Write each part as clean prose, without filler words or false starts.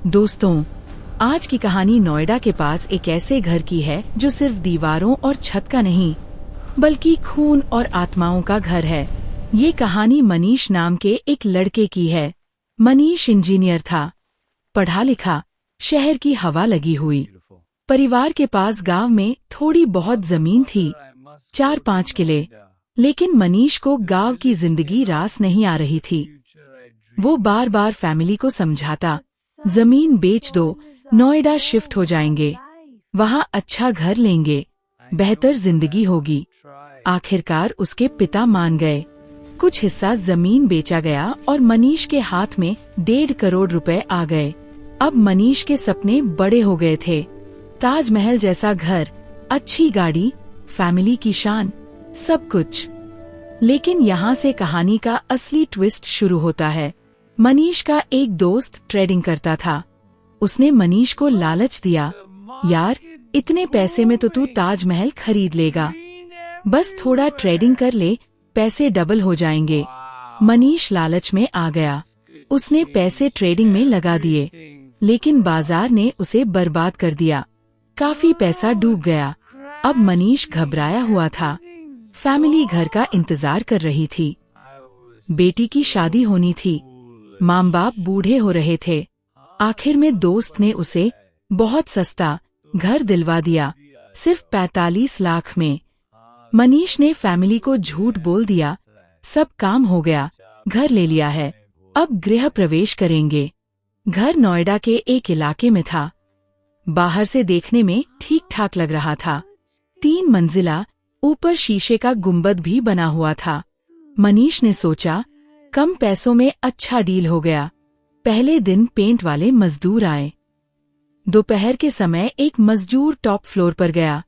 दोस्तों, आज की कहानी नोएडा के पास एक ऐसे घर की है जो सिर्फ दीवारों और छत का नहीं बल्कि खून और आत्माओं का घर है। ये कहानी मनीष नाम के एक लड़के की है। मनीष इंजीनियर था, पढ़ा लिखा, शहर की हवा लगी हुई। परिवार के पास गांव में थोड़ी बहुत जमीन थी, 4-5 किले। लेकिन मनीष को गांव की जिंदगी रास नहीं आ रही थी। वो बार बार फैमिली को समझाता, जमीन बेच दो, नोएडा शिफ्ट हो जाएंगे, वहाँ अच्छा घर लेंगे, बेहतर जिंदगी होगी। आखिरकार उसके पिता मान गए। कुछ हिस्सा जमीन बेचा गया और मनीष के हाथ में 1.5 करोड़ रुपए आ गए। अब मनीष के सपने बड़े हो गए थे। ताजमहल जैसा घर, अच्छी गाड़ी, फैमिली की शान, सब कुछ। लेकिन यहाँ से कहानी का असली ट्विस्ट शुरू होता है। मनीष का एक दोस्त ट्रेडिंग करता था। उसने मनीष को लालच दिया, यार इतने पैसे में तो तू ताजमहल खरीद लेगा, बस थोड़ा ट्रेडिंग कर ले, पैसे डबल हो जाएंगे। मनीष लालच में आ गया। उसने पैसे ट्रेडिंग में लगा दिए, लेकिन बाजार ने उसे बर्बाद कर दिया। काफी पैसा डूब गया। अब मनीष घबराया हुआ था। फैमिली घर का इंतजार कर रही थी। बेटी की शादी होनी थी, माँ बाप बूढ़े हो रहे थे। आखिर में दोस्त ने उसे बहुत सस्ता घर दिलवा दिया, सिर्फ 45 लाख में। मनीष ने फैमिली को झूठ बोल दिया, सब काम हो गया, घर ले लिया है, अब गृह प्रवेश करेंगे। घर नोएडा के एक इलाके में था। बाहर से देखने में ठीक ठाक लग रहा था। 3 मंजिला, ऊपर शीशे का गुंबद भी बना हुआ था। मनीष ने सोचा, कम पैसों में अच्छा डील हो गया। पहले दिन पेंट वाले मजदूर आए। दोपहर के समय एक मजदूर टॉप फ्लोर पर गया।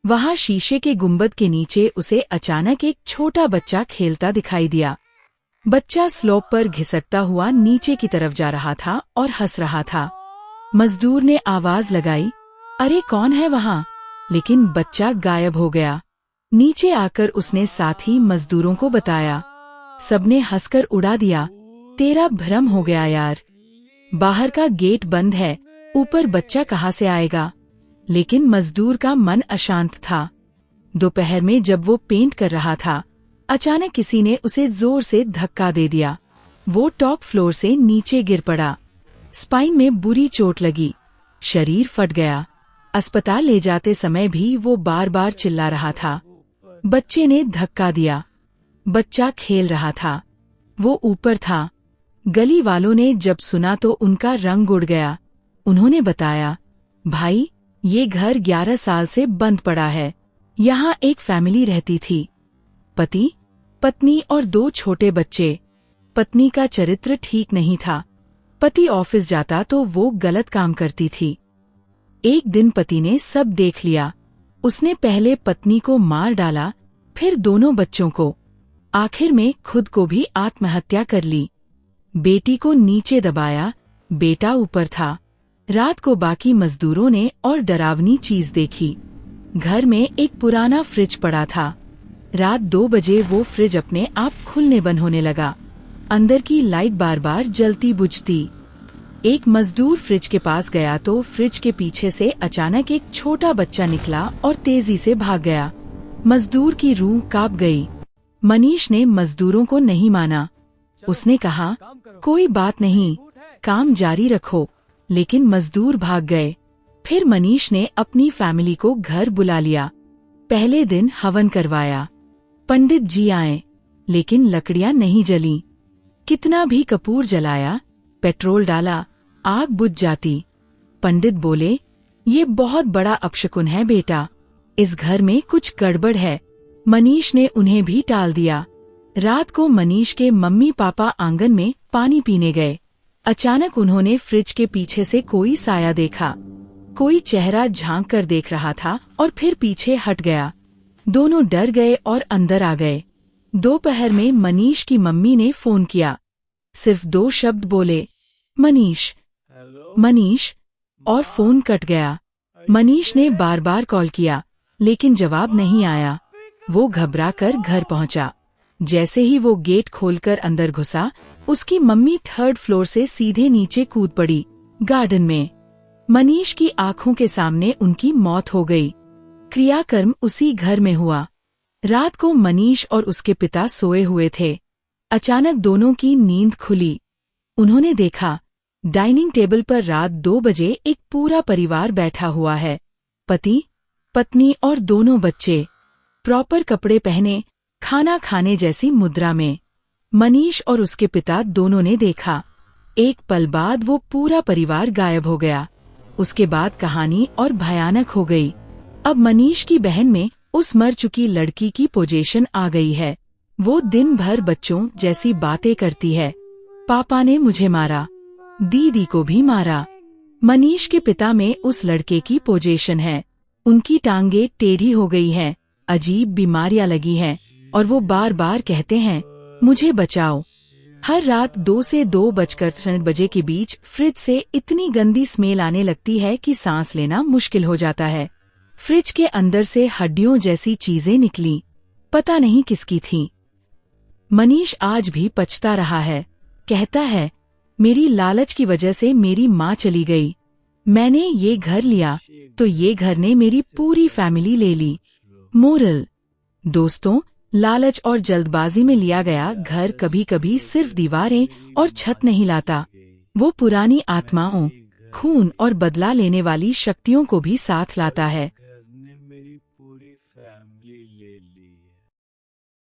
वहाँ शीशे के गुंबद के नीचे उसे अचानक एक छोटा बच्चा खेलता दिखाई दिया। बच्चा स्लोप पर घिसटता हुआ नीचे की तरफ जा रहा था और हंस रहा था। मजदूर ने आवाज लगाई, अरे कौन है वहाँ? लेकिन बच्चा गायब हो गया। नीचे आकर उसने साथी मजदूरों को बताया। सबने हंसकर उड़ा दिया, तेरा भ्रम हो गया यार, बाहर का गेट बंद है, ऊपर बच्चा कहाँ से आएगा? लेकिन मजदूर का मन अशांत था। दोपहर में जब वो पेंट कर रहा था, अचानक किसी ने उसे जोर से धक्का दे दिया। वो टॉप फ्लोर से नीचे गिर पड़ा। स्पाइन में बुरी चोट लगी, शरीर फट गया। अस्पताल ले जाते समय भी वो बार बार चिल्ला रहा था। बच्चे ने धक्का दिया। बच्चा खेल रहा था, वो ऊपर था। गली वालों ने जब सुना तो उनका रंग उड़ गया। उन्होंने बताया, भाई ये घर 11 साल से बंद पड़ा है। यहाँ एक फैमिली रहती थी, पति, पत्नी और 2 छोटे बच्चे। पत्नी का चरित्र ठीक नहीं था। पति ऑफिस जाता तो वो गलत काम करती थी। एक दिन पति ने सब देख लिया। उसने पहले पत्नी को मार डाला, फिर दोनों बच्चों को, आखिर में खुद को भी आत्महत्या कर ली। बेटी को नीचे दबाया, बेटा ऊपर था। रात को बाकी मजदूरों ने और डरावनी चीज देखी। घर में एक पुराना फ्रिज पड़ा था। रात 2 बजे वो फ्रिज अपने आप खुलने बंद होने लगा। अंदर की लाइट बार बार जलती बुझती। एक मजदूर फ्रिज के पास गया तो फ्रिज के पीछे से अचानक एक छोटा बच्चा निकला और तेजी से भाग गया। मजदूर की रूह कांप गई। मनीष ने मजदूरों को नहीं माना। उसने कहा, कोई बात नहीं, काम जारी रखो। लेकिन मजदूर भाग गए। फिर मनीष ने अपनी फैमिली को घर बुला लिया। पहले दिन हवन करवाया। पंडित जी आए, लेकिन लकड़ियां नहीं जली। कितना भी कपूर जलाया, पेट्रोल डाला, आग बुझ जाती। पंडित बोले, ये बहुत बड़ा अपशकुन है बेटा, इस घर में कुछ गड़बड़ है। मनीष ने उन्हें भी टाल दिया। रात को मनीष के मम्मी पापा आंगन में पानी पीने गए। अचानक उन्होंने फ्रिज के पीछे से कोई साया देखा। कोई चेहरा झांक कर देख रहा था और फिर पीछे हट गया। दोनों डर गए और अंदर आ गए। दोपहर में मनीष की मम्मी ने फोन किया। सिर्फ 2 शब्द बोले, मनीष, मनीष, और फोन कट गया। मनीष ने बार बार कॉल किया, लेकिन जवाब नहीं आया। वो घबराकर घर पहुंचा। जैसे ही वो गेट खोलकर अंदर घुसा, उसकी मम्मी 3rd फ्लोर से सीधे नीचे कूद पड़ी। गार्डन में मनीष की आंखों के सामने उनकी मौत हो गई। क्रियाकर्म उसी घर में हुआ। रात को मनीष और उसके पिता सोए हुए थे। अचानक दोनों की नींद खुली। उन्होंने देखा डाइनिंग टेबल पर रात 2 बजे एक पूरा परिवार बैठा हुआ है। पति, पत्नी और दोनों बच्चे प्रॉपर कपड़े पहने, खाना खाने जैसी मुद्रा में। मनीष और उसके पिता दोनों ने देखा। एक पल बाद वो पूरा परिवार गायब हो गया। उसके बाद कहानी और भयानक हो गई। अब मनीष की बहन में उस मर चुकी लड़की की पोजीशन आ गई है। वो दिन भर बच्चों जैसी बातें करती है। पापा ने मुझे मारा, दीदी को भी मारा। मनीष के पिता में उस लड़के की पोजीशन है। उनकी टांगे टेढ़ी हो गई हैं, अजीब बीमारियां लगी हैं और वो बार बार कहते हैं, मुझे बचाओ। हर रात 2 से 2:06 के बीच फ्रिज से इतनी गंदी स्मेल आने लगती है कि सांस लेना मुश्किल हो जाता है। फ्रिज के अंदर से हड्डियों जैसी चीजें निकली, पता नहीं किसकी थी। मनीष आज भी पछता रहा है। कहता है, मेरी लालच की वजह से मेरी माँ चली गई। मैंने ये घर लिया तो ये घर ने मेरी पूरी फैमिली ले ली। मोरल: दोस्तों, लालच और जल्दबाजी में लिया गया घर कभी कभी सिर्फ दीवारें और छत नहीं लाता, वो पुरानी आत्माओं, खून और बदला लेने वाली शक्तियों को भी साथ लाता है।